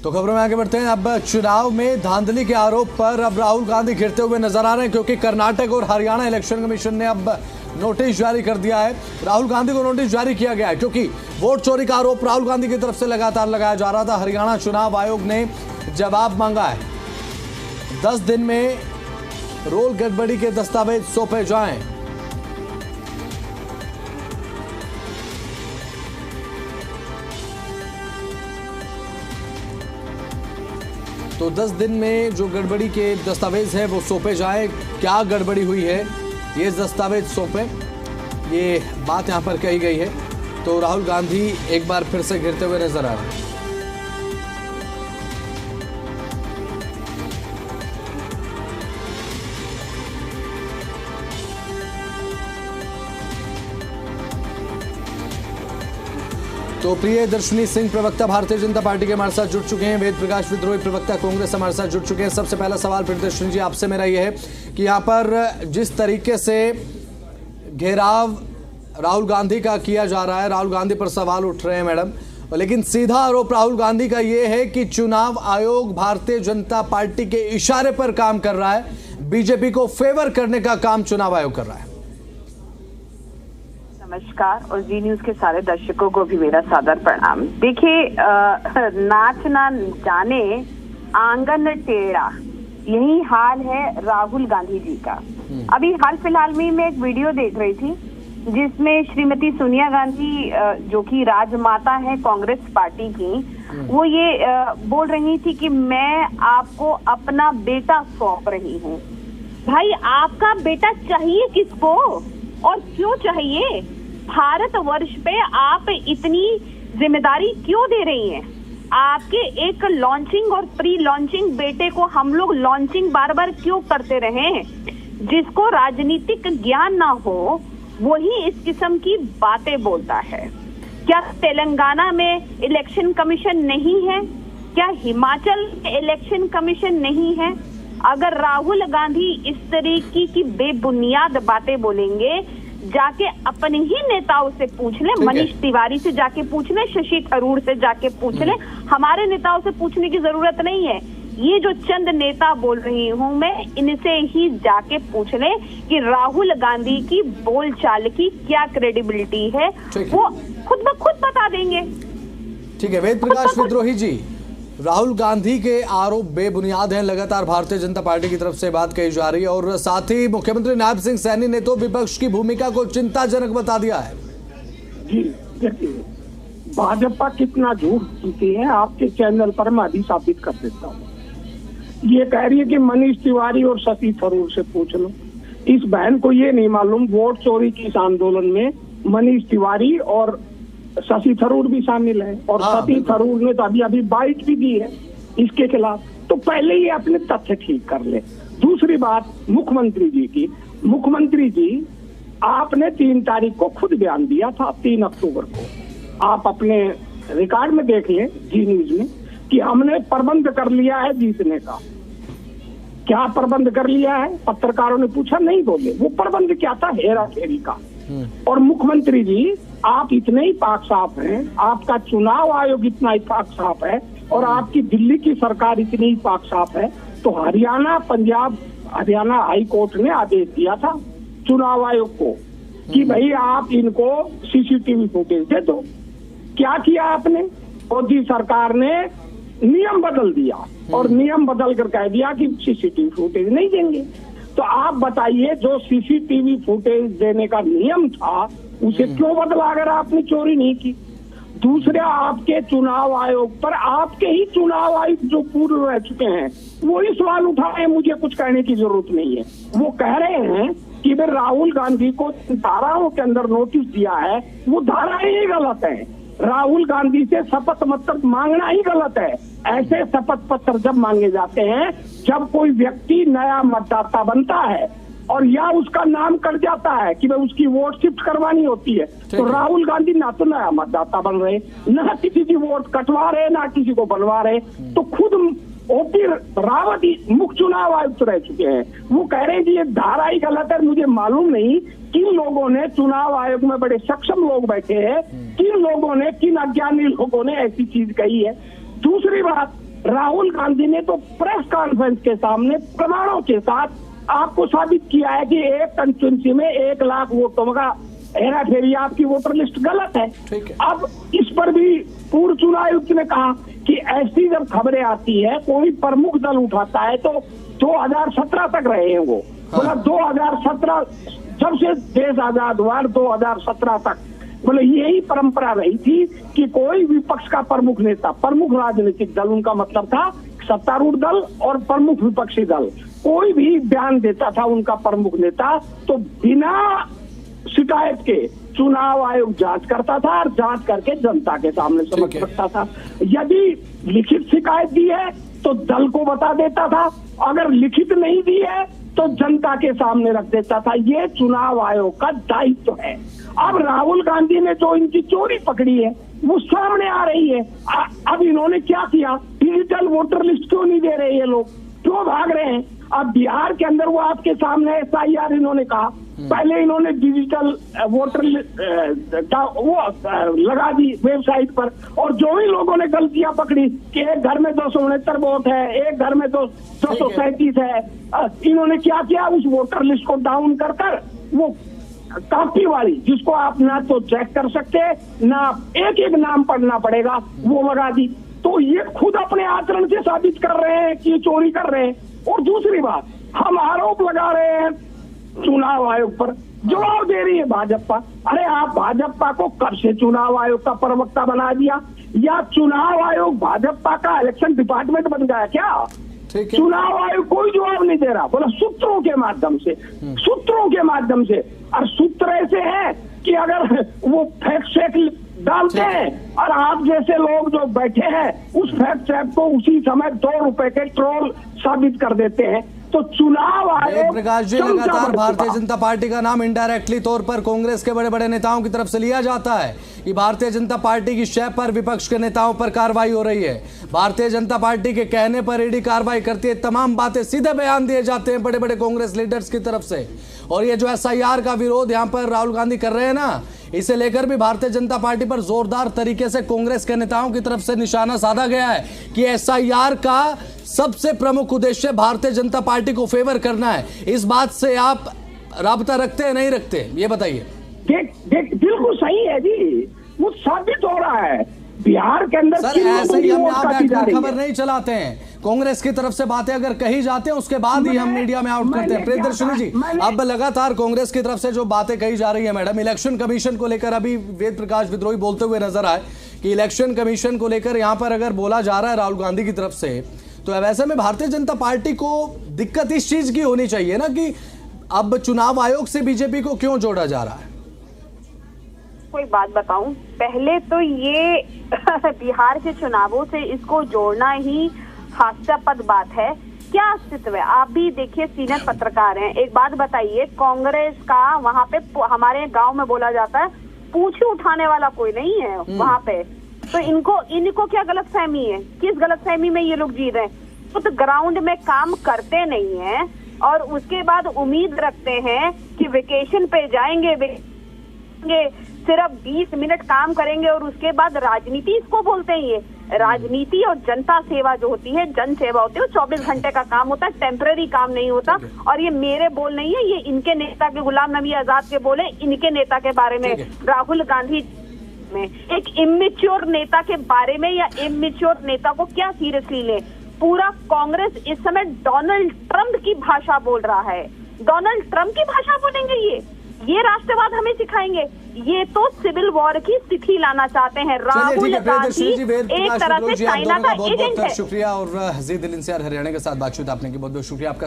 तो खबरों में आगे बढ़ते हैं। अब चुनाव में धांधली के आरोप पर अब राहुल गांधी घिरते हुए नजर आ रहे हैं, क्योंकि कर्नाटक और हरियाणा इलेक्शन कमीशन ने अब नोटिस जारी कर दिया है। राहुल गांधी को नोटिस जारी किया गया है क्योंकि वोट चोरी का आरोप राहुल गांधी की तरफ से लगातार लगाया जा रहा था। हरियाणा चुनाव आयोग ने जवाब मांगा है, 10 दिन में रोल गड़बड़ी के दस्तावेज सौंपे जाएं। तो 10 दिन में जो गड़बड़ी के दस्तावेज है वो सौंपे जाए। क्या गड़बड़ी हुई है, ये दस्तावेज सौंपे, ये बात यहां पर कही गई है। तो राहुल गांधी एक बार फिर से घिरते हुए नजर आ रहे हैं। तो प्रियदर्शनी सिंह प्रवक्ता भारतीय जनता पार्टी के हमारे साथ जुड़ चुके हैं। वेद प्रकाश विद्रोही प्रवक्ता कांग्रेस हमारे साथ जुड़ चुके हैं। सबसे पहला सवाल प्रियदर्शनी जी आपसे मेरा ये है कि यहाँ पर जिस तरीके से घेराव राहुल गांधी का किया जा रहा है, राहुल गांधी पर सवाल उठ रहे हैं मैडम, लेकिन सीधा आरोप राहुल गांधी का ये है कि चुनाव आयोग भारतीय जनता पार्टी के इशारे पर काम कर रहा है, बीजेपी को फेवर करने का काम चुनाव आयोग कर रहा है। नमस्कार, और जी न्यूज के सारे दर्शकों को भी मेरा सादर प्रणाम। देखिए, नाच ना जाने आंगन टेढ़ा, यही हाल है राहुल गांधी जी का। अभी हाल फिलहाल में मैं एक वीडियो देख रही थी जिसमें श्रीमती सोनिया गांधी, जो कि राजमाता है कांग्रेस पार्टी की, वो ये बोल रही थी कि मैं आपको अपना बेटा सौंप रही हूँ। भाई, आपका बेटा चाहिए किसको और क्यों चाहिए? भारत वर्ष पे आप इतनी जिम्मेदारी क्यों दे रही हैं? आपके एक लॉन्चिंग और प्री लॉन्चिंग बेटे को हम लोग लॉन्चिंग बार बार क्यों करते रहे? जिसको राजनीतिक ज्ञान ना हो वही इस किस्म की बातें बोलता है। क्या तेलंगाना में इलेक्शन कमीशन नहीं है? क्या हिमाचल में इलेक्शन कमीशन नहीं है? अगर राहुल गांधी इस तरीके की बेबुनियाद बातें बोलेंगे, जाके अपने ही नेताओं से पूछ ले, मनीष तिवारी से जाके पूछ ले, शशि थरूर से जाके पूछ ले, हमारे नेताओं से पूछने की जरूरत नहीं है। ये जो चंद नेता बोल रही हूँ मैं, इनसे ही जाके पूछ ले कि राहुल गांधी की बोलचाल की क्या क्रेडिबिलिटी है, वो खुद ब खुद बता देंगे। ठीक है, वेद प्रकाश विद्रोही जी, राहुल गांधी के आरोप बेबुनियाद हैं, लगातार भारतीय जनता पार्टी की तरफ से बात कही जा रही है, और साथ ही मुख्यमंत्री नायब सिंह सैनी ने तो विपक्ष की भूमिका को चिंताजनक बता दिया है। जी देखिए, भाजपा कितना झूठ बोलती है आपके चैनल पर मैं अभी साबित कर देता हूँ। ये कह रही है कि मनीष तिवारी और शशि थरूर से पूछ लो। इस बहन को ये नहीं मालूम वोट चोरी की इस आंदोलन में मनीष तिवारी और शशि थरूर भी शामिल है, और शशि थरूर ने तो अभी अभी बाइट भी दी है इसके खिलाफ। तो पहले ही अपने तथ्य ठीक कर ले। दूसरी बात मुख्यमंत्री जी की, मुख्यमंत्री जी आपने 3 तारीख को खुद बयान दिया था, 3 अक्टूबर को आप अपने रिकॉर्ड में देख लें जी न्यूज में, कि हमने प्रबंध कर लिया है जीतने का। क्या प्रबंध कर लिया है? पत्रकारों ने पूछा, नहीं बोले। वो प्रबंध क्या था? हेरा फेरी का। और मुख्यमंत्री जी आप इतने ही पाक साफ हैं, आपका चुनाव आयोग इतना ही पाक साफ है, और आपकी दिल्ली की सरकार इतनी ही पाक साफ है, तो हरियाणा हाई कोर्ट ने आदेश दिया था चुनाव आयोग को कि भाई आप इनको सीसीटीवी फुटेज दे दो। क्या किया आपने? मोदी सरकार ने नियम बदल दिया, और नियम बदल कर कह दिया कि सीसीटीवी फुटेज नहीं देंगे। तो आप बताइए, जो सीसीटीवी फुटेज देने का नियम था उसे क्यों बदला अगर आपने चोरी नहीं की? दूसरे, आपके चुनाव आयोग पर आपके ही चुनाव आयुक्त जो पूर्व रह चुके हैं वो ही सवाल उठाए, मुझे कुछ कहने की जरूरत नहीं है। वो कह रहे हैं कि भाई राहुल गांधी को धाराओं के अंदर नोटिस दिया है, वो धाराएं ही गलत है। राहुल गांधी से शपथ पत्र मांगना ही गलत है। ऐसे शपथ पत्र जब मांगे जाते हैं जब कोई व्यक्ति नया मतदाता बनता है और या उसका नाम कट जाता है कि भाई उसकी वोट शिफ्ट करवानी होती है, तो राहुल गांधी ना तो नया मतदाता बन रहे, ना किसी की वोट कटवा रहे, ना किसी को बनवा रहे। तो खुद ओपी रावत मुख्य चुनाव आयुक्त रह चुके हैं, वो कह रहे हैं कि ये धारा ही गलत है। मुझे मालूम नहीं किन लोगों ने, चुनाव आयोग में बड़े सक्षम लोग बैठे हैं, किन लोगों ने, किन अज्ञानी लोगों ने ऐसी चीज कही है। दूसरी बात, राहुल गांधी ने तो प्रेस कॉन्फ्रेंस के सामने प्रमाणों के साथ आपको साबित किया है कि एक कंस्टिट्यूंसी में 1 लाख वोटों का हेरा फेरी, आपकी वोटर लिस्ट गलत है। अब इस पर भी पूर्व चुनाव आयुक्त ने कहा कि ऐसी जब खबरें आती है, कोई प्रमुख दल उठाता है, तो 2017 तक रहे हैं वो, बोला 2017 जब से देश आजाद हुआ 2017 तक, बोले यही परंपरा रही थी कि कोई विपक्ष का प्रमुख नेता, प्रमुख राजनीतिक दल, उनका मतलब था सत्तारूढ़ दल और प्रमुख विपक्षी दल, कोई भी बयान देता था उनका प्रमुख नेता तो बिना शिकायत के चुनाव आयोग जांच करता था और जांच करके जनता के सामने समझ रखता था। यदि लिखित शिकायत दी है तो दल को बता देता था, अगर लिखित नहीं दी है तो जनता के सामने रख देता था। ये चुनाव आयोग का दायित्व है। अब राहुल गांधी ने जो इनकी चोरी पकड़ी है वो सामने आ रही है। अब इन्होंने क्या किया, डिजिटल वोटर लिस्ट क्यों नहीं दे रहे ये लोग, क्यों भाग रहे हैं? अब बिहार के अंदर वो आपके सामने SIR इन्होंने कहा, पहले इन्होंने डिजिटल वोटर वो लगा दी वेबसाइट पर, और जो ही लोगों ने गलतियां पकड़ी कि एक घर में 269 वोट है, एक घर में 237 है, इन्होंने क्या किया, उस वोटर लिस्ट को डाउन कर वो कॉपी वाली, जिसको आप ना तो चेक कर सकते ना एक एक नाम पढ़ना पड़ेगा, वो लगा दी। तो ये खुद अपने आचरण से साबित कर रहे हैं कि चोरी कर रहे हैं। और दूसरी बात, हम आरोप लगा रहे हैं चुनाव आयोग पर, जवाब दे रही है भाजपा। अरे आप भाजपा को कब से चुनाव आयोग का प्रवक्ता बना दिया, या चुनाव आयोग भाजपा का इलेक्शन डिपार्टमेंट बन गया क्या? चुनाव आयोग कोई जवाब नहीं दे रहा, बोला सूत्रों के माध्यम से, सूत्रों के माध्यम से। और सूत्र ऐसे है कि अगर वो फैक्ट चेक डालते हैं और आप जैसे लोग जो बैठे हैं उस फैक्ट चेक को उसी समय 2 रुपए के ट्रोल साबित कर देते हैं। तो चुनाव आयोग, प्रकाश जी, लगातार भारतीय जनता पार्टी का नाम इनडायरेक्टली तौर पर कांग्रेस के बड़े बड़े नेताओं की तरफ से लिया जाता है कि भारतीय जनता पार्टी की शय पर विपक्ष के नेताओं पर कार्रवाई हो रही है, भारतीय जनता पार्टी के कहने पर ईडी कार्रवाई करती है, तमाम बातें सीधे बयान दिए जाते हैं बड़े बड़े कांग्रेस लीडर्स की तरफ से। और ये जो SIR का विरोध यहाँ पर राहुल गांधी कर रहे हैं ना, इसे लेकर भी भारतीय जनता पार्टी पर जोरदार तरीके से कांग्रेस के नेताओं की तरफ से निशाना साधा गया है कि SIR का सबसे प्रमुख उद्देश्य भारतीय जनता पार्टी को फेवर करना है। इस बात से आप राब्ता रखते हैं नहीं रखते, ये बताइए। बिल्कुल सही है जी, वो साबित हो रहा है बिहार के अंदर। सर ऐसे ही हम यहाँ बैठकर खबर नहीं चलाते हैं, कांग्रेस की तरफ से बातें अगर कही जाते हैं उसके बाद ही हम मीडिया में आउट करते हैं। प्रियदर्शनी जी, अब लगातार कांग्रेस की तरफ से जो बातें कही जा रही है मैडम, इलेक्शन कमीशन को लेकर अभी वेद प्रकाश विद्रोही बोलते हुए नजर आए कि इलेक्शन कमीशन को लेकर यहाँ पर अगर बोला जा रहा है राहुल गांधी की तरफ से, तो वैसे में भारतीय जनता पार्टी को दिक्कत इस चीज की होनी चाहिए ना कि अब चुनाव आयोग से बीजेपी को क्यों जोड़ा जा रहा है? कोई बात बताऊं, पहले तो ये बिहार के चुनावों से इसको जोड़ना ही हास्यास्पद बात है। क्या अस्तित्व है? आप भी देखिए, सीनियर पत्रकार हैं, एक बात बताइए, कांग्रेस का वहाँ पे हमारे गांव में बोला जाता है पूंछ उठाने वाला कोई नहीं है वहाँ पे। तो इनको क्या गलतफहमी है? किस गलतफहमी में ये लोग जी रहे हैं? तो ग्राउंड में काम करते नहीं है और उसके बाद उम्मीद रखते हैं कि वेकेशन पे जाएंगे, सिर्फ 20 मिनट काम करेंगे और उसके बाद राजनीति इसको बोलते हैं। ये राजनीति और जनता सेवा जो होती है, जन सेवा होती है, वो 24 घंटे का काम होता है, टेम्पररी काम नहीं होता। और ये मेरे बोल नहीं है, ये इनके नेता के, गुलाम नबी आजाद के बोले, इनके नेता के बारे में, राहुल गांधी में। एक इमेच्योर नेता के बारे में या इमेच्योर नेता को क्या सीरियसली ले? पूरा कांग्रेस इस समय डोनाल्ड ट्रंप की भाषा बोल रहा है। डोनाल्ड ट्रंप की भाषा बोलेंगे ये राष्ट्रवाद हमें सिखाएंगे? ये तो सिविल वॉर की स्थिति लाना चाहते हैं। राहुल गांधी एक तरह से चाइना का एजेंट है। शुक्रिया। और हजीर दिल इंसियार हरियाणा के साथ बातचीत आपने की बहुत बहुत शुक्रिया आपका।